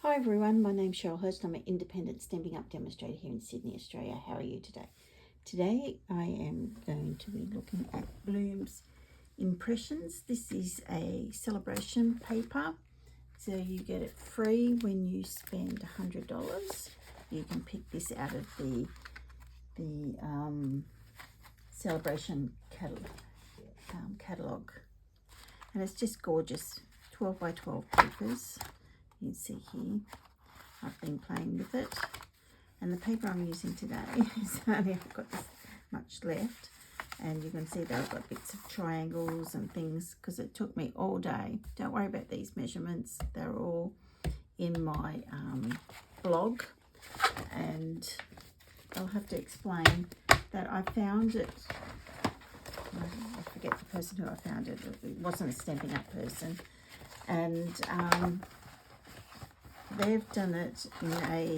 Hi everyone, my name's Cheryl Hurst. I'm an independent Stampin' Up demonstrator here in Sydney, Australia. How are you today? Today I am going to be looking at Bloom's Impressions. This is a celebration paper, so you get it free when you spend $100. You can pick this out of the celebration catalogue, and it's just gorgeous. 12 by 12 papers. You can see here, I've been playing with it, and the paper I'm using today is only I've got this much left, and you can see that I've got bits of triangles and things because it took me all day. Don't worry about these measurements, they're all in my blog, and I'll have to explain that I found it. I forget the person who I found it. It wasn't a Stampin' Up person, and they've done it in a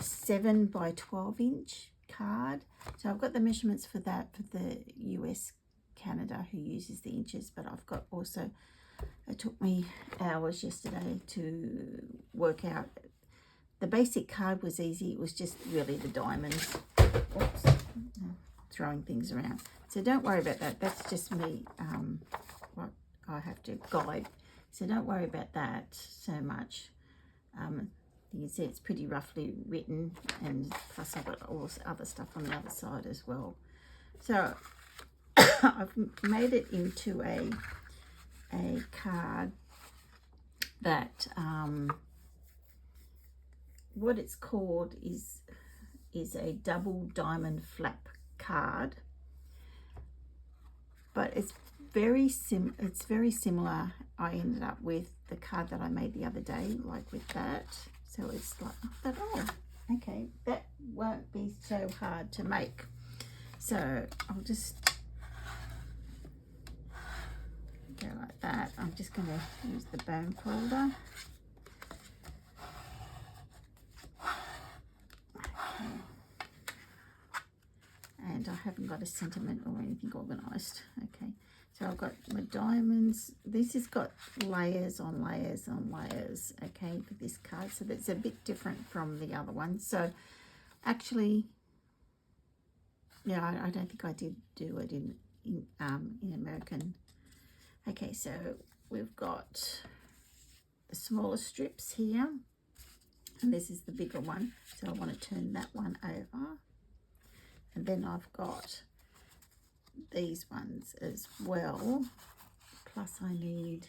7 by 12 inch card. So I've got the measurements for that for the US, Canada, who uses the inches, but I've got also, it took me hours yesterday to work out. The basic card was easy, it was just really the diamonds. Oops, throwing things around. So don't worry about that, that's just me, what I have to guide. So don't worry about that so much. You can see it's pretty roughly written, and plus I've got all this other stuff on the other side as well. So I've made it into a card that what it's called is a double diamond flap card, but it's very similar. I ended up with the card that I made the other day, like with that. So it's like, I thought, oh, okay, that won't be so hard to make. So I'll just go like that. I'm just going to use the bone folder. Okay. And I haven't got a sentiment or anything organised. Okay. So I've got my diamonds. This has got layers on layers on layers, okay, for this card. So that's a bit different from the other one. So actually, yeah, I don't think I did do it in American. Okay, so we've got the smaller strips here, and this is the bigger one. So I want to turn that one over. And then I've got these ones as well, plus I need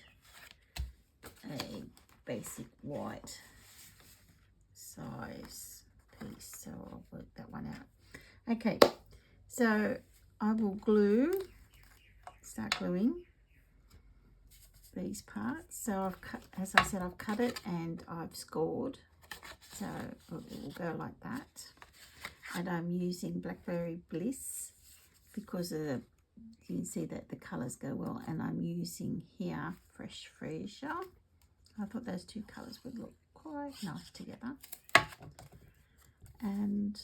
a basic white size piece, so I'll work that one out. Okay, so I will start gluing these parts. So I've cut, as I said, I've cut it and I've scored, so it will go like that. And I'm using Blackberry Bliss because of the, you can see that the colours go well, and I'm using here Fresh Freesia. I thought those two colours would look quite nice together. And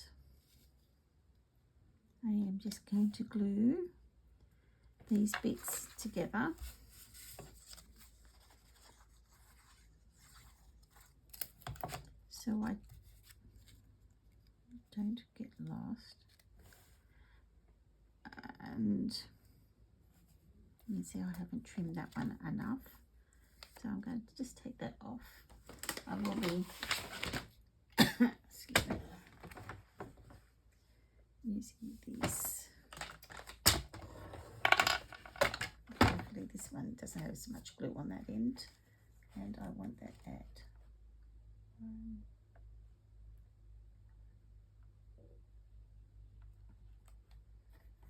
I am just going to glue these bits together. So I don't get lost. And you can see I haven't trimmed that one enough, so I'm going to just take that off. I will be excuse me, using this. Hopefully this one doesn't have so much glue on that end, and I want that at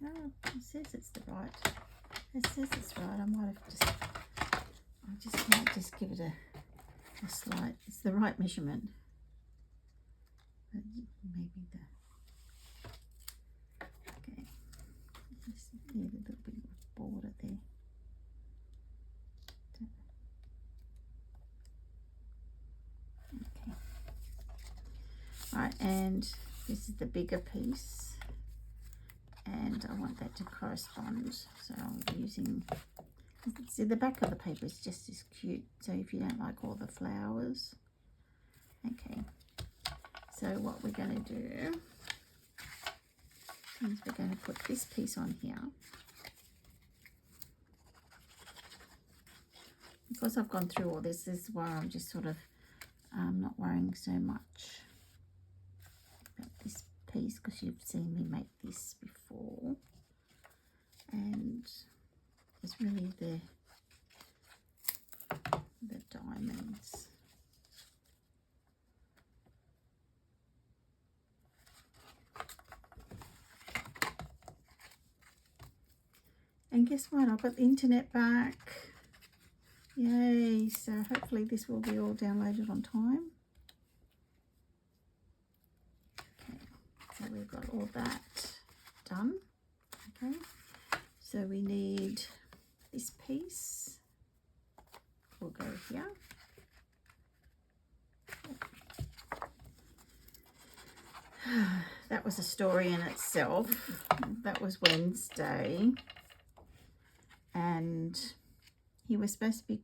no, it says it's the right. It says it's right. I might have just. I might just give it a slight. It's the right measurement. But maybe the. Okay. Just need a little bit of border there. Okay. All right, and this is the bigger piece. And I want that to correspond, so I'm using, see, the back of the paper is just as cute, so if you don't like all the flowers, Okay, so what we're going to do is we're going to put this piece on here. Because I've gone through all this is why I'm just sort of not worrying so much about this piece, because you've seen me make this before, and it's really the diamonds. And guess what? I've got the internet back. Yay! So hopefully this will be all downloaded on time. Okay, so we've got all that done. Okay, so we need this piece. Will go here. That was a story in itself. That was Wednesday, and he was supposed to be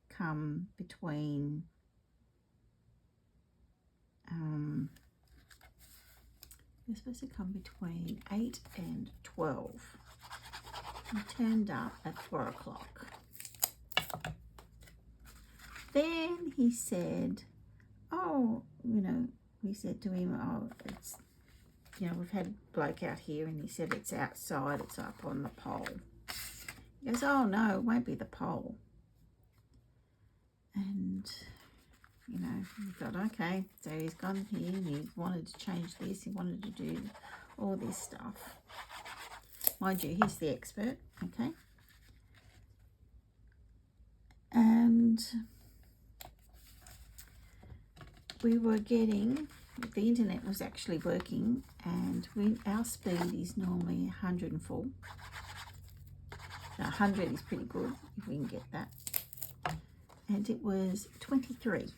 come between he was supposed to come between 8 and 12. He turned up at 4 o'clock. Then he said, oh, you know, we said to him, oh, it's, you know, we've had a bloke out here, and he said it's outside, it's up on the pole. He goes, oh no, it won't be the pole. And, you know, we thought, okay, so he's gone here and he wanted to change this, he wanted to do all this stuff. Mind you, he's the expert, okay? And we were getting, the internet was actually working, and our speed is normally 104. So 100 is pretty good if we can get that. And it was 23.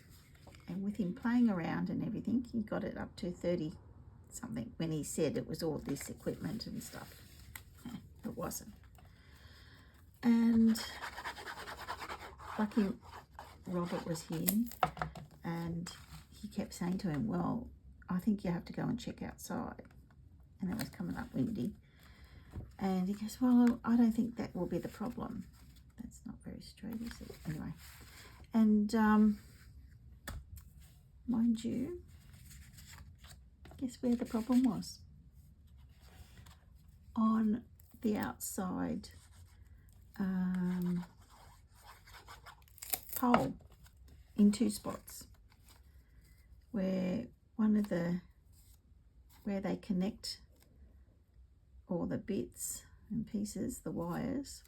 And with him playing around and everything, he got it up to 30 something when he said it was all this equipment and stuff. It wasn't. And lucky Robert was here, and he kept saying to him, well, I think you have to go and check outside. And it was coming up windy. And he goes, well, I don't think that will be the problem. That's not very straight, is it? Anyway. And mind you, guess where the problem was? On the outside pole in 2 spots, where where they connect all the bits and pieces, the wires,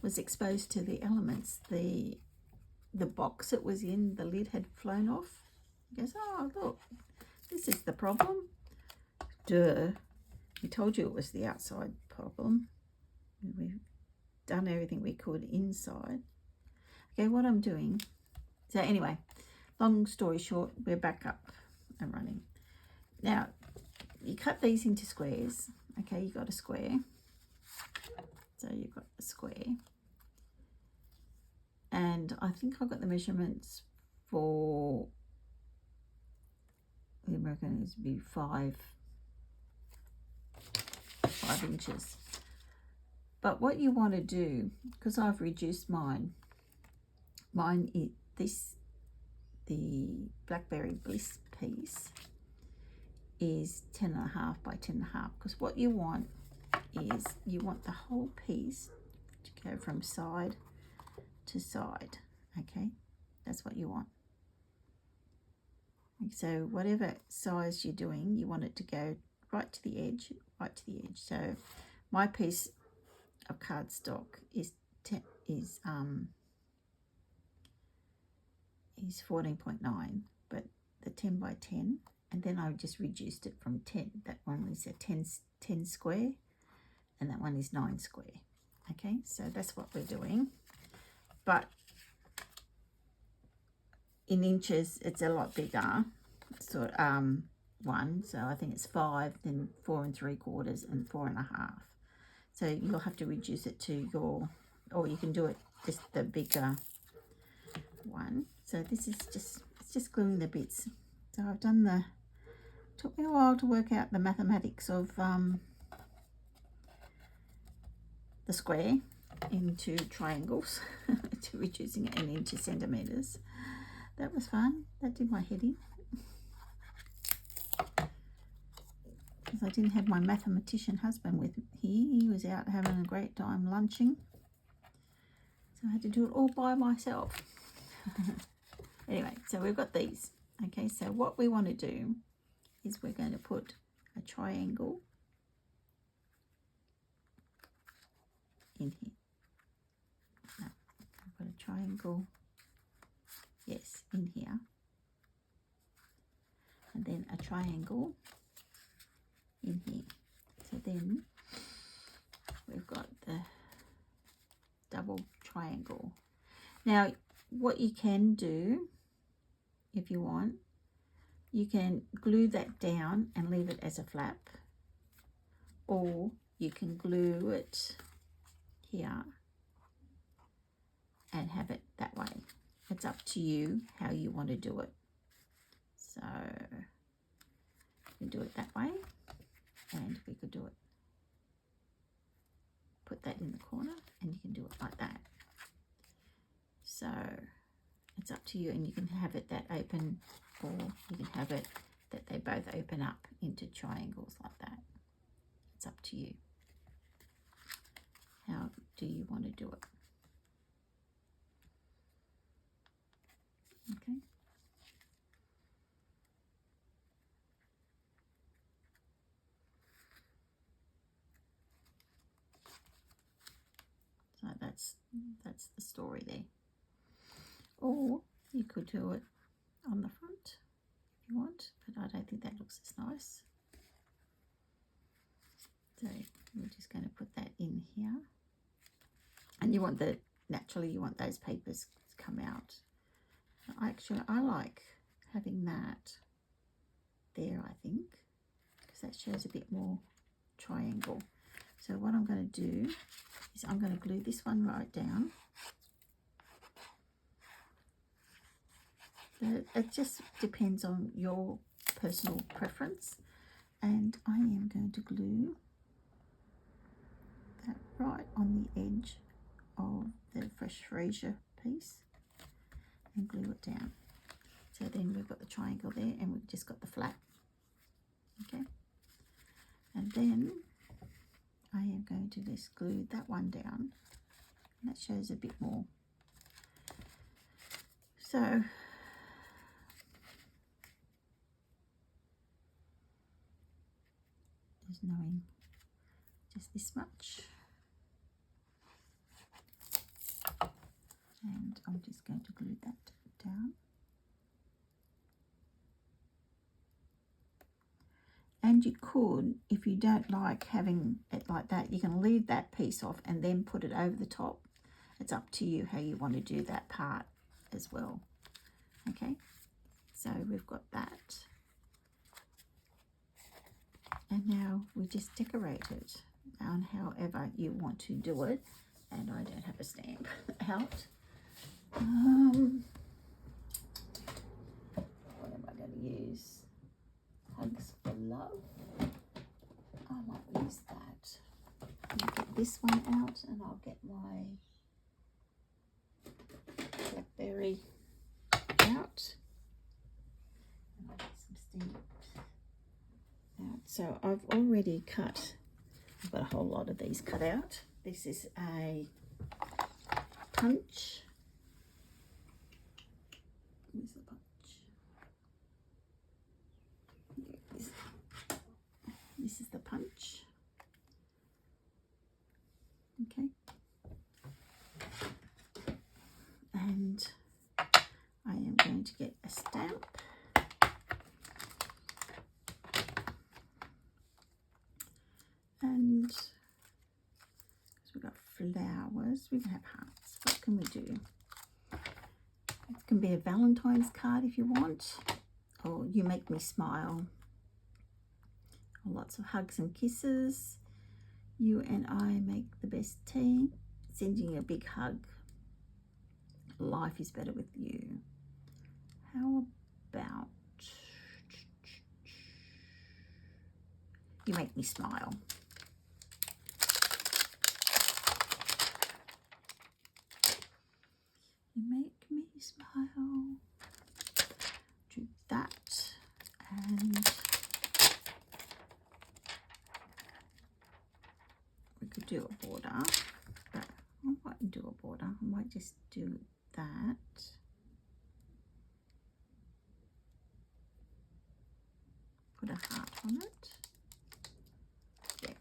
was exposed to the elements. The box it was in, the lid had flown off. He goes, oh look, this is the problem. Duh, we told you it was the outside problem. We've done everything we could inside. Okay, what I'm doing, so anyway, long story short, we're back up and running. Now, you cut these into squares. Okay, you got a square. So you've got a square. And I think I got the measurements for, I reckon it would be 5 inches. But what you want to do, because I've reduced mine is the Blackberry Bliss piece is 10.5 by 10.5, because what you want is you want the whole piece to go from side to side. Okay, that's what you want. So whatever size you're doing, you want it to go right to the edge, right to the edge. So my piece of cardstock is 14.9, but the 10 by 10, and then I just reduced it from 10. That one is a 10 square, and that one is 9 square. Okay, so that's what we're doing. But in inches, it's a lot bigger. So one, so I think it's 5, then 4 3/4, and 4.5. So you'll have to reduce it to your, or you can do it just the bigger one. So this is just, it's just gluing the bits. So I've done the, took me a while to work out the mathematics of the square into triangles to reducing it into centimeters. That was fun. That did my head in. Because I didn't have my mathematician husband with me. He was out having a great time lunching. So I had to do it all by myself. Anyway, so we've got these. Okay, so what we want to do is we're going to put a triangle in here. No, I've got a triangle, yes, in here. And then a triangle in here. So then we've got the double triangle. Now, what you can do, if you want, you can glue that down and leave it as a flap, or you can glue it here and have it that way. It's up to you how you want to do it. So you can do it that way, and we could do it, put that in the corner, and you can do it like that. So it's up to you, and you can have it that open, or you can have it that they both open up into triangles like that. It's up to you. How do you want to do it? Okay. So that's the story there. Or you could do it on the front if you want, but I don't think that looks as nice. So we're just going to put that in here. And you want naturally you want those papers to come out. Actually, I like having that there, I think, because that shows a bit more triangle. So what I'm going to do is I'm going to glue this one right down. It just depends on your personal preference. And I am going to glue that right on the edge of the Fresh Fraser piece and glue it down. So then we've got the triangle there, and we've just got the flap. Okay. And then I am going to just glue that one down. And that shows a bit more. So just knowing just this much. And I'm just going to glue that down. And you could, if you don't like having it like that, you can leave that piece off and then put it over the top. It's up to you how you want to do that part as well. Okay, so we've got that. And now we just decorate it on however you want to do it. And I don't have a stamp out. What am I going to use? Hugs for Love. I might use that. I'll get this one out, and I'll get my Blackberry out. And I'll get some stamps out. So I've already cut, I've got a whole lot of these cut out. This is a punch. Where's the punch? This is the punch. Okay. And I am going to get a stamp. And because we've got flowers, we can have hearts. What can we do? It can be a Valentine's card if you want, or You Make Me Smile. Lots of hugs and kisses. You and I make the best team. Sending you a big hug. Life is better with you. How You make me smile. You make me smile. Do that, and we could do a border, but I won't do a border. I might just do that. Put a heart on it. Yeah.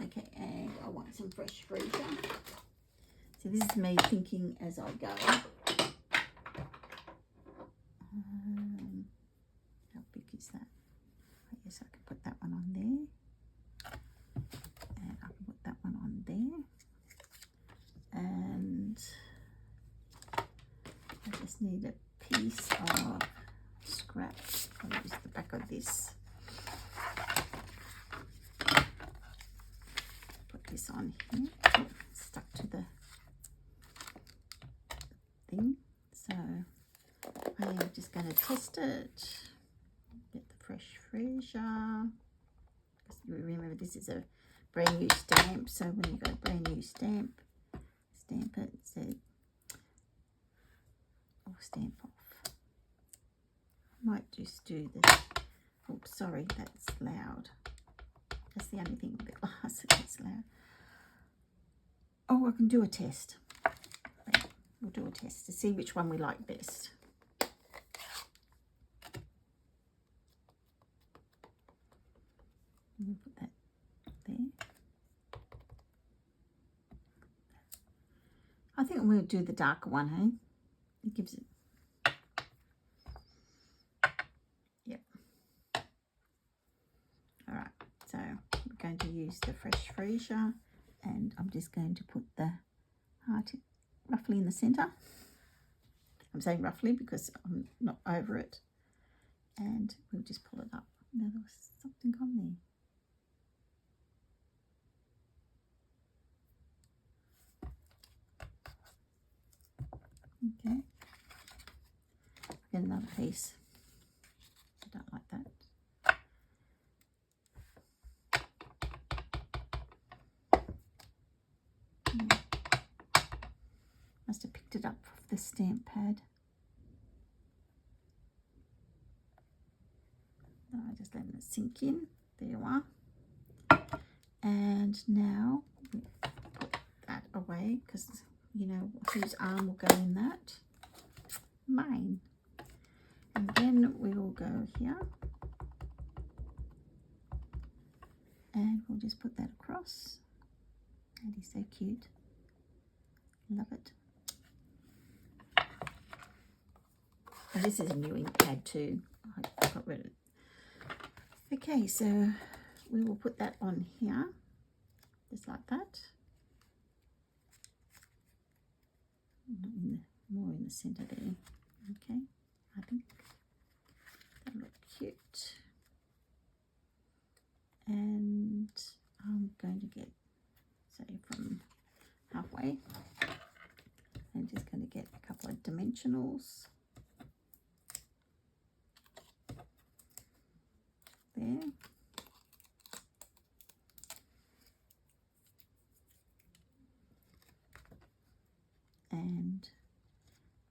Okay, and I want some fresh freezer. So this is me thinking as I go. How big is that? I guess I can put that one on there. And I can put that one on there. And I just need a piece of scrap. I'll use the back of this. Put this on here. Oh, it's stuck to the thing. So I am just going to test it. Get the fresh freezer. Because you remember this is a brand new stamp. So when you got a brand new stamp it, said, or stamp off. Might just do this. Oops, sorry, that's loud. That's the only thing with the glass that's loud. Oh, I can do a test. We'll do a test to see which one we like best. We'll put that there. I think we'll do the darker one, hey? It gives it. Yep. All right, so we're going to use the fresh freezer, and I'm just going to put the heart roughly in the center. I'm saying roughly because I'm not over it. And we'll just pull it up. Now there was something on there. Okay. Get another piece. I don't like that. Must have picked it up off the stamp pad. No, I just letting it sink in. There you are. And now we put that away because you know whose arm will go in that? Mine. And then we will go here. And we'll just put that across. That is so cute. Love it. And this is a new ink pad too. I got rid of it. Okay, so we will put that on here, just like that. More in the center there. Okay, I think that'll look cute. And I'm going to get, say, from halfway. I'm just going to get a couple of dimensionals. There. And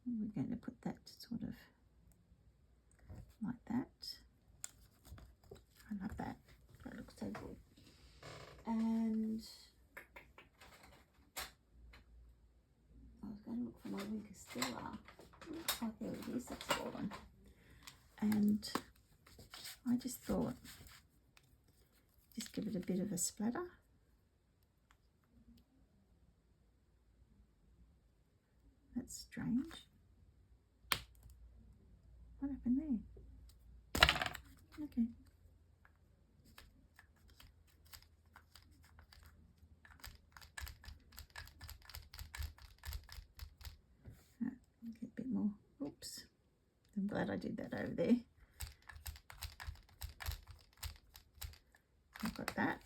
we're going to put that sort of like that. I love that. That looks so good. And I was going to look for my wing Castilla. Oh, there it is. It's fallen. And I just thought, just give it a bit of a splatter. That's strange. What happened there? Okay. Get a bit more. Oops. I'm glad I did that over there. I've got that.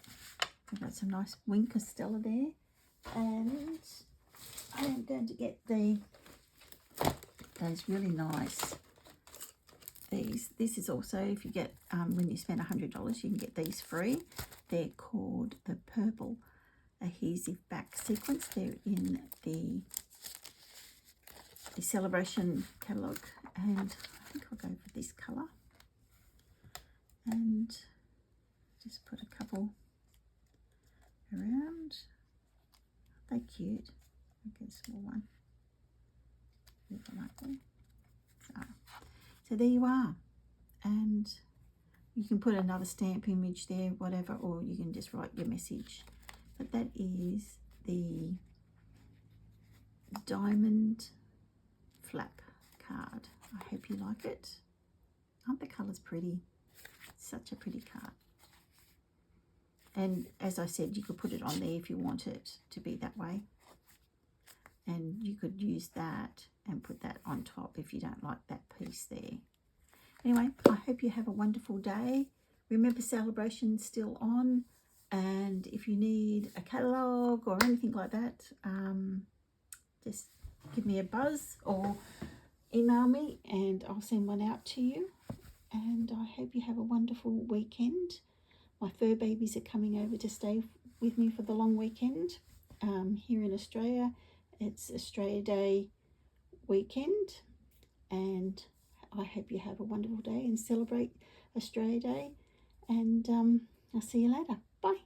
I've got some nice wing Castilla there. And I am going to get those really nice these. This is also, if you get, when you spend $100, you can get these free. They're called the purple adhesive back sequence. They're in the Celebration catalogue, and I think I'll go for this colour. And just put a couple around. They're cute. I'll get a small one. Like that. So there you are, and you can put another stamp image there, whatever, or you can just write your message. But that is the diamond flap card. I hope you like it. Aren't the colours pretty? Such a pretty card. And as I said, you could put it on there if you want it to be that way. And you could use that and put that on top if you don't like that piece there. Anyway, I hope you have a wonderful day. Remember, Celebration's still on. And if you need a catalogue or anything like that, just give me a buzz or email me and I'll send one out to you. And I hope you have a wonderful weekend. My fur babies are coming over to stay with me for the long weekend. Here in Australia, it's Australia Day weekend, and I hope you have a wonderful day and celebrate Australia Day, and I'll see you later. Bye.